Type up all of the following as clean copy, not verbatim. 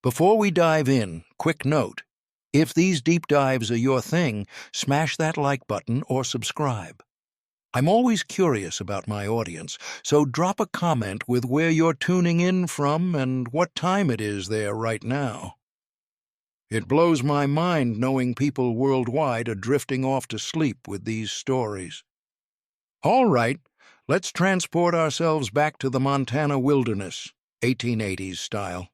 Before we dive in, quick note. If these deep dives are your thing, smash that like button or subscribe. I'm always curious about my audience, so drop a comment with where you're tuning in from and what time it is there right now. It blows my mind knowing people worldwide are drifting off to sleep with these stories. All right, let's transport ourselves back to the Montana wilderness, 1880s style.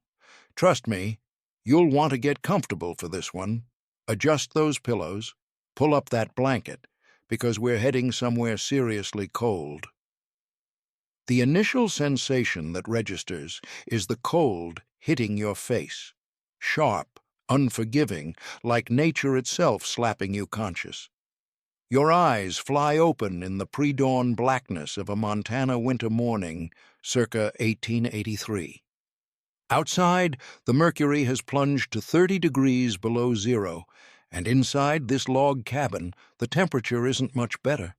Trust me, you'll want to get comfortable for this one. Adjust those pillows, pull up that blanket, because we're heading somewhere seriously cold. The initial sensation that registers is the cold hitting your face. Sharp, unforgiving, like nature itself slapping you conscious. Your eyes fly open in the pre-dawn blackness of a Montana winter morning, circa 1883. Outside, the mercury has plunged to 30 degrees below zero, and inside this log cabin, the temperature isn't much better.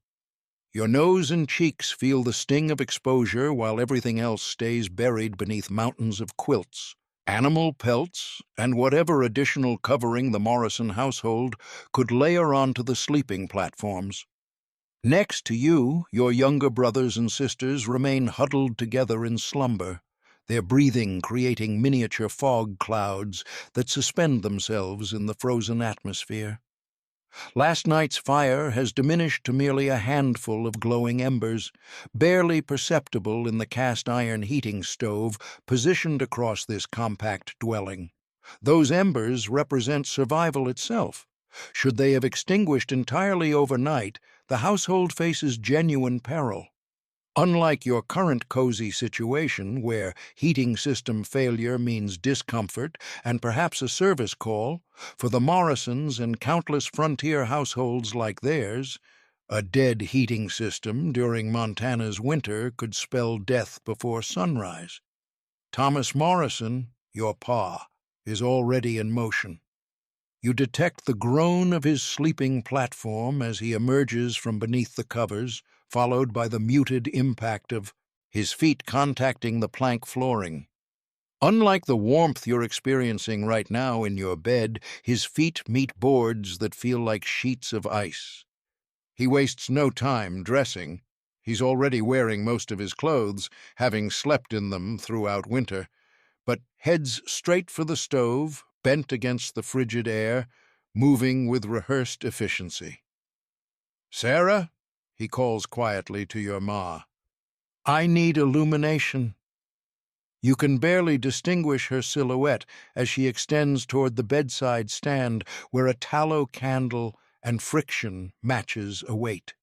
Your nose and cheeks feel the sting of exposure while everything else stays buried beneath mountains of quilts, animal pelts, and whatever additional covering the Morrison household could layer onto the sleeping platforms. Next to you, your younger brothers and sisters remain huddled together in slumber, their breathing creating miniature fog clouds that suspend themselves in the frozen atmosphere. Last night's fire has diminished to merely a handful of glowing embers, barely perceptible in the cast-iron heating stove positioned across this compact dwelling. Those embers represent survival itself. Should they have extinguished entirely overnight, the household faces genuine peril. Unlike your current cozy situation, where heating system failure means discomfort and perhaps a service call, for the Morrisons and countless frontier households like theirs, a dead heating system during Montana's winter could spell death before sunrise. Thomas Morrison, your pa, is already in motion. You detect the groan of his sleeping platform as he emerges from beneath the covers, followed by the muted impact of his feet contacting the plank flooring. Unlike the warmth you're experiencing right now in your bed, his feet meet boards that feel like sheets of ice. He wastes no time dressing. He's already wearing most of his clothes, having slept in them throughout winter, but heads straight for the stove, bent against the frigid air, moving with rehearsed efficiency. "Sarah," he calls quietly to your ma, "I need illumination." You can barely distinguish her silhouette as she extends toward the bedside stand where a tallow candle and friction matches await.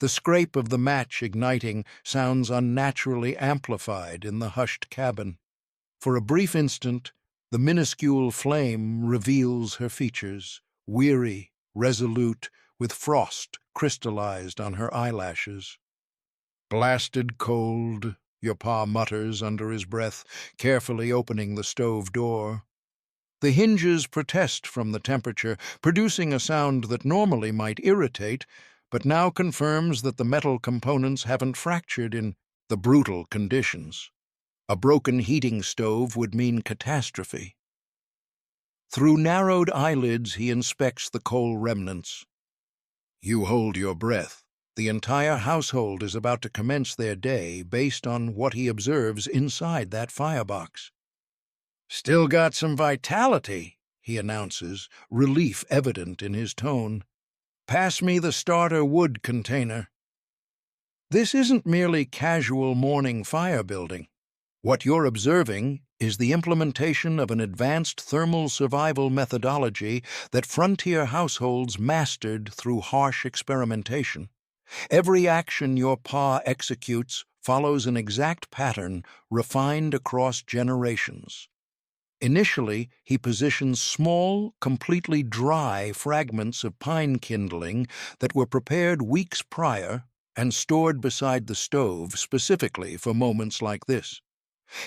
The scrape of the match igniting sounds unnaturally amplified in the hushed cabin. For a brief instant, the minuscule flame reveals her features, weary, resolute, with frost crystallized on her eyelashes. "Blasted cold," your pa mutters under his breath, carefully opening the stove door. The hinges protest from the temperature, producing a sound that normally might irritate, but now confirms that the metal components haven't fractured in the brutal conditions. A broken heating stove would mean catastrophe. Through narrowed eyelids, he inspects the coal remnants. You hold your breath. The entire household is about to commence their day based on what he observes inside that firebox. "Still got some vitality," he announces, relief evident in his tone. "Pass me the starter wood container." This isn't merely casual morning fire building. What you're observing is the implementation of an advanced thermal survival methodology that frontier households mastered through harsh experimentation. Every action your pa executes follows an exact pattern refined across generations. Initially, he positions small, completely dry fragments of pine kindling that were prepared weeks prior and stored beside the stove specifically for moments like this.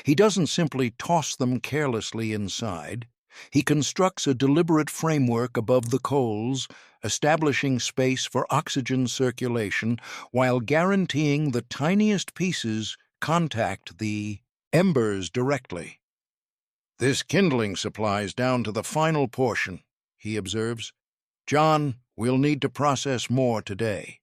He doesn't simply toss them carelessly inside. He constructs a deliberate framework above the coals, establishing space for oxygen circulation while guaranteeing the tiniest pieces contact the embers directly. "This kindling supply's down to the final portion," he observes. "John, we'll need to process more today."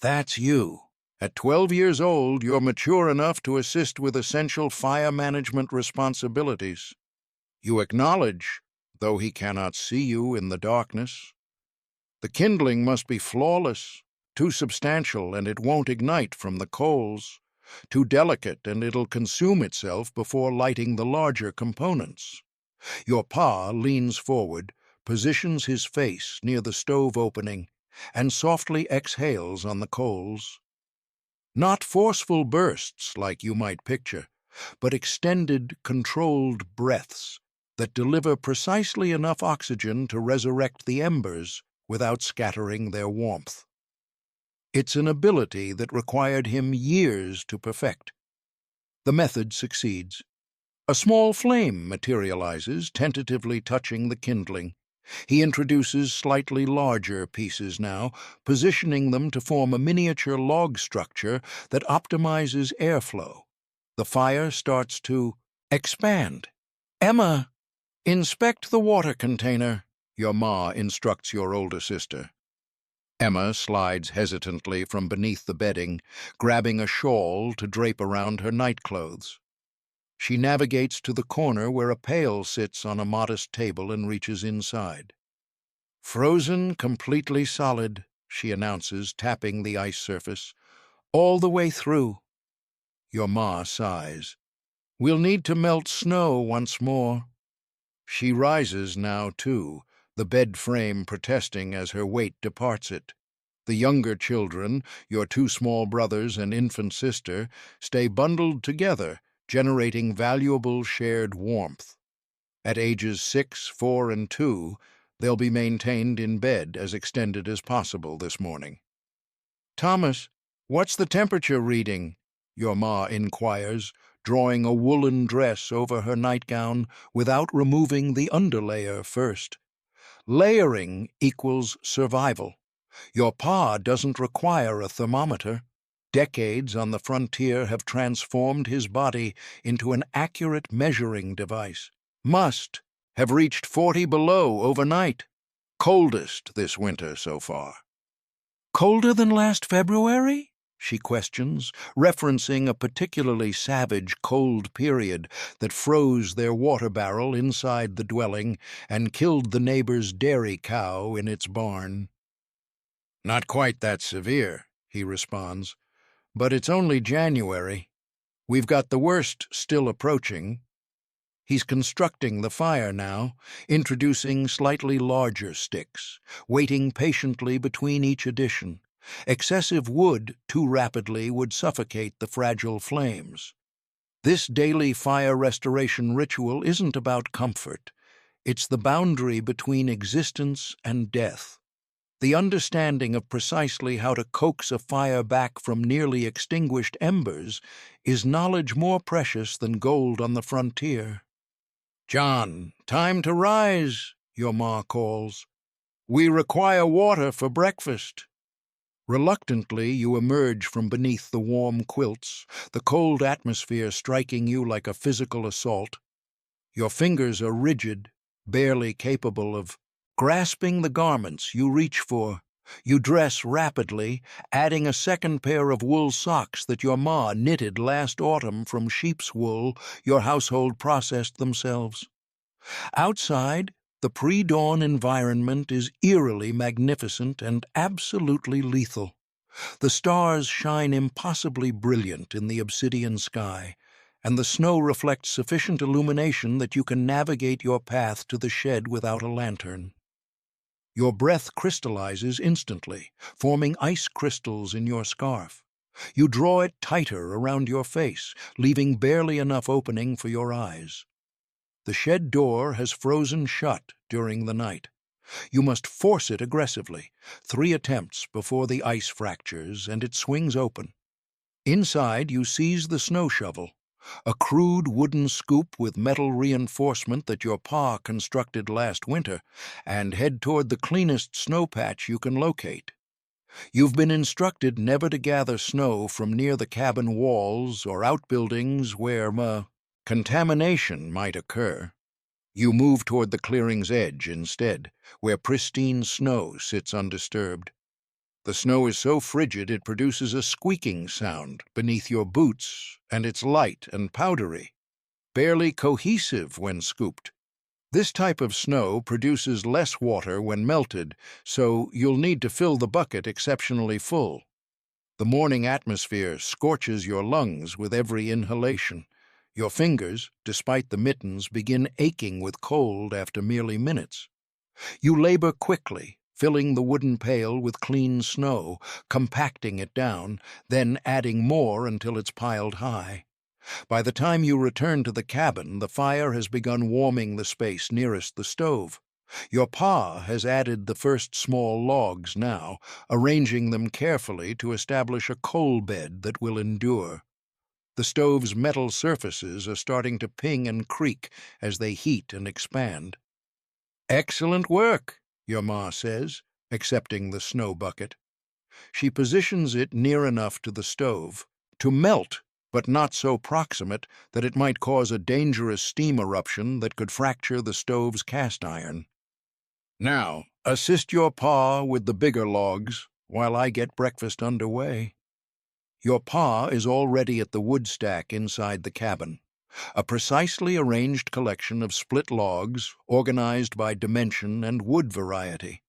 That's you. At 12 years old, you're mature enough to assist with essential fire management responsibilities. You acknowledge, though he cannot see you in the darkness. The kindling must be flawless, too substantial and it won't ignite from the coals, too delicate and it'll consume itself before lighting the larger components. Your pa leans forward, positions his face near the stove opening, and softly exhales on the coals. Not forceful bursts like you might picture, but extended, controlled breaths that deliver precisely enough oxygen to resurrect the embers without scattering their warmth. It's an ability that required him years to perfect. The method succeeds. A small flame materializes, tentatively touching the kindling. He introduces slightly larger pieces now, positioning them to form a miniature log structure that optimizes airflow. The fire starts to expand. "Emma, inspect the water container," your ma instructs your older sister. Emma slides hesitantly from beneath the bedding, grabbing a shawl to drape around her nightclothes. She navigates to the corner where a pail sits on a modest table and reaches inside. "Frozen completely solid," she announces, tapping the ice surface. "All the way through." Your ma sighs. "We'll need to melt snow once more." She rises now, too, the bed frame protesting as her weight departs it. The younger children, your two small brothers and infant sister, stay bundled together, generating valuable shared warmth. At ages 6, 4, and 2, they'll be maintained in bed as extended as possible this morning. "Thomas, what's the temperature reading?" your ma inquires, drawing a woolen dress over her nightgown without removing the underlayer first. Layering equals survival. Your pa doesn't require a thermometer. Decades on the frontier have transformed his body into an accurate measuring device. Must have reached 40 below overnight. Coldest this winter so far. "Colder than last February?" she questions, referencing a particularly savage cold period that froze their water barrel inside the dwelling and killed the neighbor's dairy cow in its barn. "Not quite that severe," he responds, "but it's only January. We've got the worst still approaching." He's constructing the fire now, introducing slightly larger sticks, waiting patiently between each addition. Excessive wood too rapidly would suffocate the fragile flames. This daily fire restoration ritual isn't about comfort. It's the boundary between existence and death. The understanding of precisely how to coax a fire back from nearly extinguished embers is knowledge more precious than gold on the frontier. "John, time to rise," your ma calls. "We require water for breakfast." Reluctantly, you emerge from beneath the warm quilts, the cold atmosphere striking you like a physical assault. Your fingers are rigid, barely capable of grasping the garments you reach for. You dress rapidly, adding a second pair of wool socks that your ma knitted last autumn from sheep's wool your household processed themselves. Outside, the pre-dawn environment is eerily magnificent and absolutely lethal. The stars shine impossibly brilliant in the obsidian sky, and the snow reflects sufficient illumination that you can navigate your path to the shed without a lantern. Your breath crystallizes instantly, forming ice crystals in your scarf. You draw it tighter around your face, leaving barely enough opening for your eyes. The shed door has frozen shut during the night. You must force it aggressively, 3 attempts before the ice fractures and it swings open. Inside, you seize the snow shovel, a crude wooden scoop with metal reinforcement that your pa constructed last winter, and head toward the cleanest snow patch you can locate. You've been instructed never to gather snow from near the cabin walls or outbuildings where Contamination might occur. You move toward the clearing's edge instead, where pristine snow sits undisturbed. The snow is so frigid it produces a squeaking sound beneath your boots, and it's light and powdery, barely cohesive when scooped. This type of snow produces less water when melted, so you'll need to fill the bucket exceptionally full. The morning atmosphere scorches your lungs with every inhalation. Your fingers, despite the mittens, begin aching with cold after merely minutes. You labor quickly, filling the wooden pail with clean snow, compacting it down, then adding more until it's piled high. By the time you return to the cabin, the fire has begun warming the space nearest the stove. Your pa has added the first small logs now, arranging them carefully to establish a coal bed that will endure. The stove's metal surfaces are starting to ping and creak as they heat and expand. "Excellent work," your ma says, accepting the snow bucket. She positions it near enough to the stove to melt, but not so proximate that it might cause a dangerous steam eruption that could fracture the stove's cast iron. "Now, assist your pa with the bigger logs while I get breakfast underway." Your pa is already at the wood stack inside the cabin, a precisely arranged collection of split logs organized by dimension and wood variety.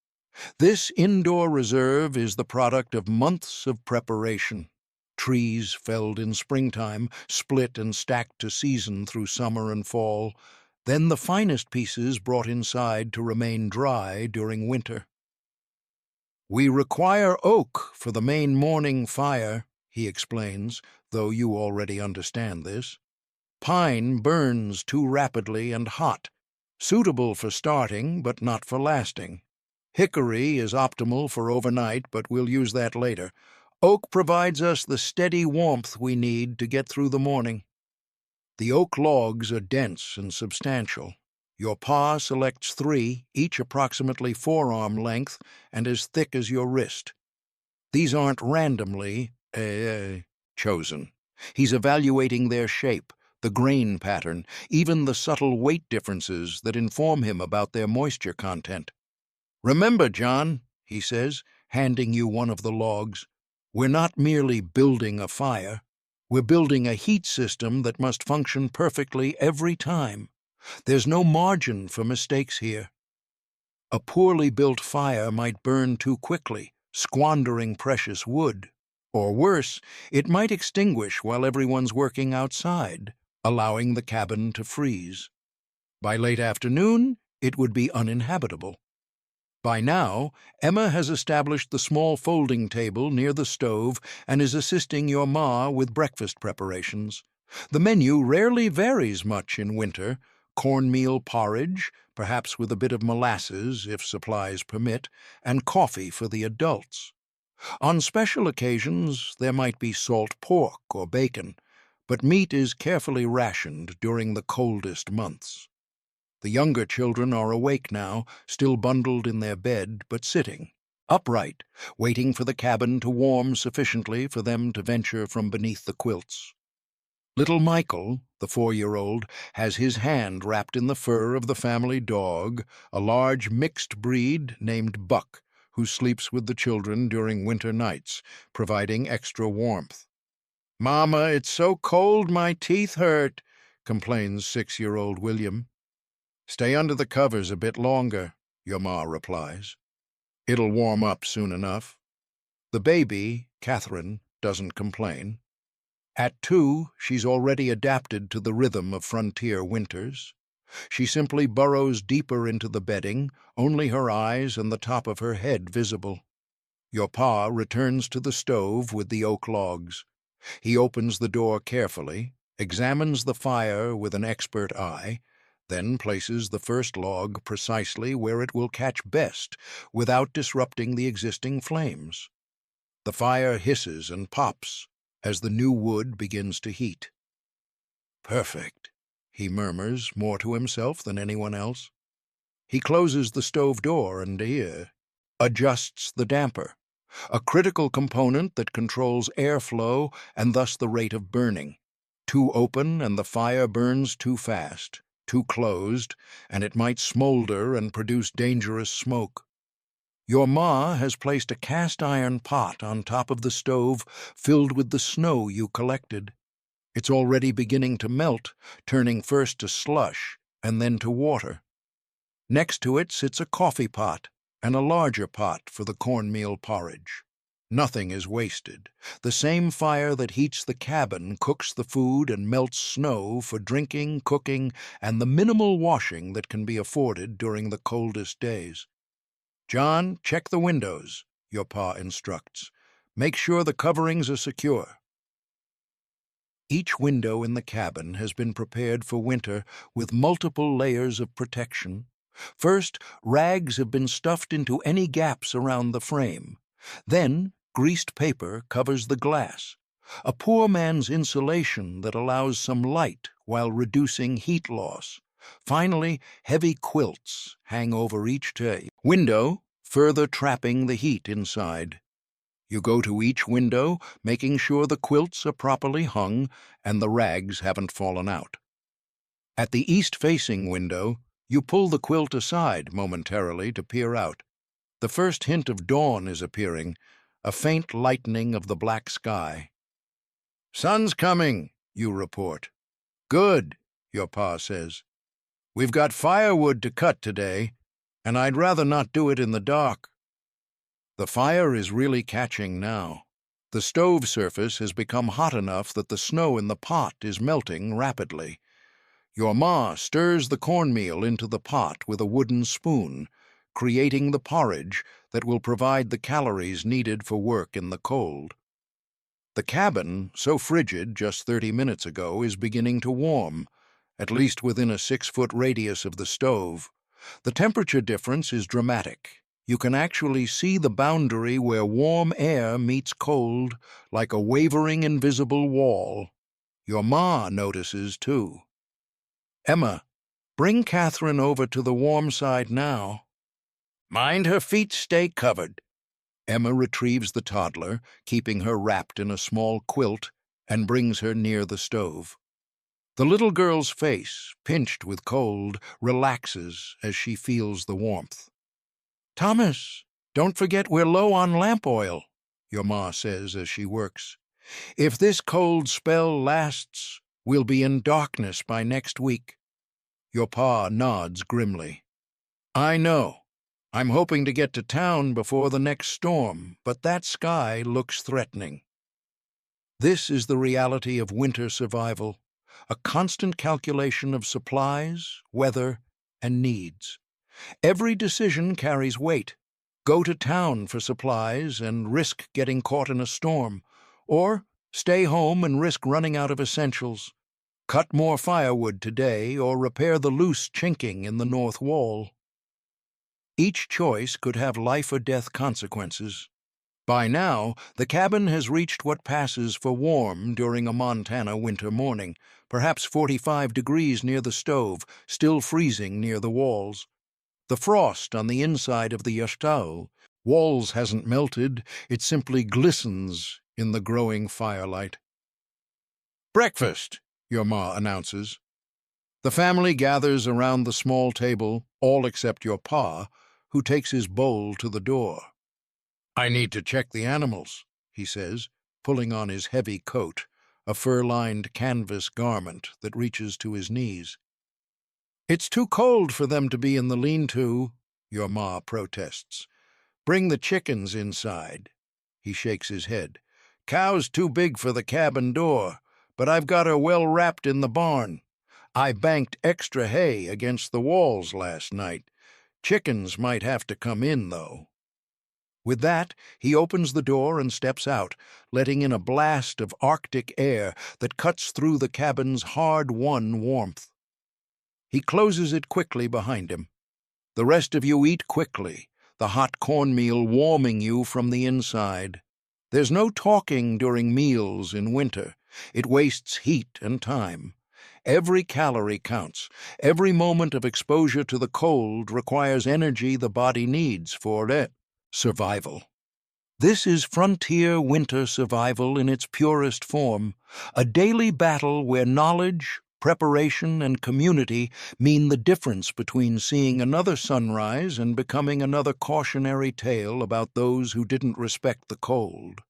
This indoor reserve is the product of months of preparation. Trees felled in springtime, split and stacked to season through summer and fall, then the finest pieces brought inside to remain dry during winter. "We require oak for the main morning fire," he explains, though you already understand this. "Pine burns too rapidly and hot, suitable for starting but not for lasting. Hickory is optimal for overnight, but we'll use that later. Oak provides us the steady warmth we need to get through the morning." The oak logs are dense and substantial. Your pa selects 3, each approximately forearm length and as thick as your wrist. These aren't randomly chosen. He's evaluating their shape, the grain pattern, even the subtle weight differences that inform him about their moisture content. "Remember, John," he says, handing you one of the logs, "we're not merely building a fire. We're building a heat system that must function perfectly every time. There's no margin for mistakes here. A poorly built fire might burn too quickly, squandering precious wood. Or worse, it might extinguish while everyone's working outside, allowing the cabin to freeze. By late afternoon, it would be uninhabitable." By now, Emma has established the small folding table near the stove and is assisting your ma with breakfast preparations. The menu rarely varies much in winter: cornmeal porridge, perhaps with a bit of molasses if supplies permit, and coffee for the adults. On special occasions, there might be salt pork or bacon, but meat is carefully rationed during the coldest months. The younger children are awake now, still bundled in their bed, but sitting, upright, waiting for the cabin to warm sufficiently for them to venture from beneath the quilts. Little Michael, the 4-year-old, has his hand wrapped in the fur of the family dog, a large mixed breed named Buck, who sleeps with the children during winter nights, providing extra warmth. "Mama, it's so cold my teeth hurt," complains 6-year-old William. "Stay under the covers a bit longer," your ma replies. "It'll warm up soon enough." The baby, Catherine, doesn't complain. At 2, she's already adapted to the rhythm of frontier winters. She simply burrows deeper into the bedding, only her eyes and the top of her head visible. Your pa returns to the stove with the oak logs. He opens the door carefully, examines the fire with an expert eye, then places the first log precisely where it will catch best without disrupting the existing flames. The fire hisses and pops as the new wood begins to heat. "Perfect," he murmurs, more to himself than anyone else. He closes the stove door and adjusts the damper, a critical component that controls airflow and thus the rate of burning. Too open and the fire burns too fast. Too closed, and it might smolder and produce dangerous smoke. Your ma has placed a cast-iron pot on top of the stove filled with the snow you collected. It's already beginning to melt, turning first to slush and then to water. Next to it sits a coffee pot and a larger pot for the cornmeal porridge. Nothing is wasted. The same fire that heats the cabin cooks the food and melts snow for drinking, cooking, and the minimal washing that can be afforded during the coldest days. "John, check the windows," your pa instructs. "Make sure the coverings are secure." Each window in the cabin has been prepared for winter with multiple layers of protection. First, rags have been stuffed into any gaps around the frame. Then, greased paper covers the glass, a poor man's insulation that allows some light while reducing heat loss. Finally, heavy quilts hang over each window, further trapping the heat inside. You go to each window, making sure the quilts are properly hung and the rags haven't fallen out. At the east-facing window, you pull the quilt aside momentarily to peer out. The first hint of dawn is appearing, a faint lightening of the black sky. "Sun's coming," you report. "Good," your pa says. "We've got firewood to cut today, and I'd rather not do it in the dark." The fire is really catching now. The stove surface has become hot enough that the snow in the pot is melting rapidly. Your ma stirs the cornmeal into the pot with a wooden spoon, creating the porridge that will provide the calories needed for work in the cold. The cabin, so frigid just 30 minutes ago, is beginning to warm, at least within a 6-foot radius of the stove. The temperature difference is dramatic. You can actually see the boundary where warm air meets cold, like a wavering invisible wall. Your ma notices, too. "Emma, bring Catherine over to the warm side now." "Mind her feet stay covered." Emma retrieves the toddler, keeping her wrapped in a small quilt, and brings her near the stove. The little girl's face, pinched with cold, relaxes as she feels the warmth. "Thomas, don't forget we're low on lamp oil," your ma says as she works. "If this cold spell lasts, we'll be in darkness by next week." Your pa nods grimly. "I know. I'm hoping to get to town before the next storm, but that sky looks threatening." This is the reality of winter survival, a constant calculation of supplies, weather, and needs. Every decision carries weight. Go to town for supplies and risk getting caught in a storm, or stay home and risk running out of essentials. Cut more firewood today or repair the loose chinking in the north wall. Each choice could have life or death consequences. By now, the cabin has reached what passes for warm during a Montana winter morning, perhaps 45 degrees near the stove, still freezing near the walls. The frost on the inside of the walls hasn't melted, it simply glistens in the growing firelight. "Breakfast," your ma announces. The family gathers around the small table, all except your pa, who takes his bowl to the door. "I need to check the animals," he says, pulling on his heavy coat, a fur-lined canvas garment that reaches to his knees. "It's too cold for them to be in the lean-to," your ma protests. "Bring the chickens inside." He shakes his head. "Cow's too big for the cabin door, but I've got her well wrapped in the barn. I banked extra hay against the walls last night. Chickens might have to come in, though." With that, he opens the door and steps out, letting in a blast of Arctic air that cuts through the cabin's hard-won warmth. He closes it quickly behind him. The rest of you eat quickly, the hot cornmeal warming you from the inside. There's no talking during meals in winter. It wastes heat and time. Every calorie counts. Every moment of exposure to the cold requires energy the body needs for survival. This is frontier winter survival in its purest form, a daily battle where knowledge, preparation, and community mean the difference between seeing another sunrise and becoming another cautionary tale about those who didn't respect the cold.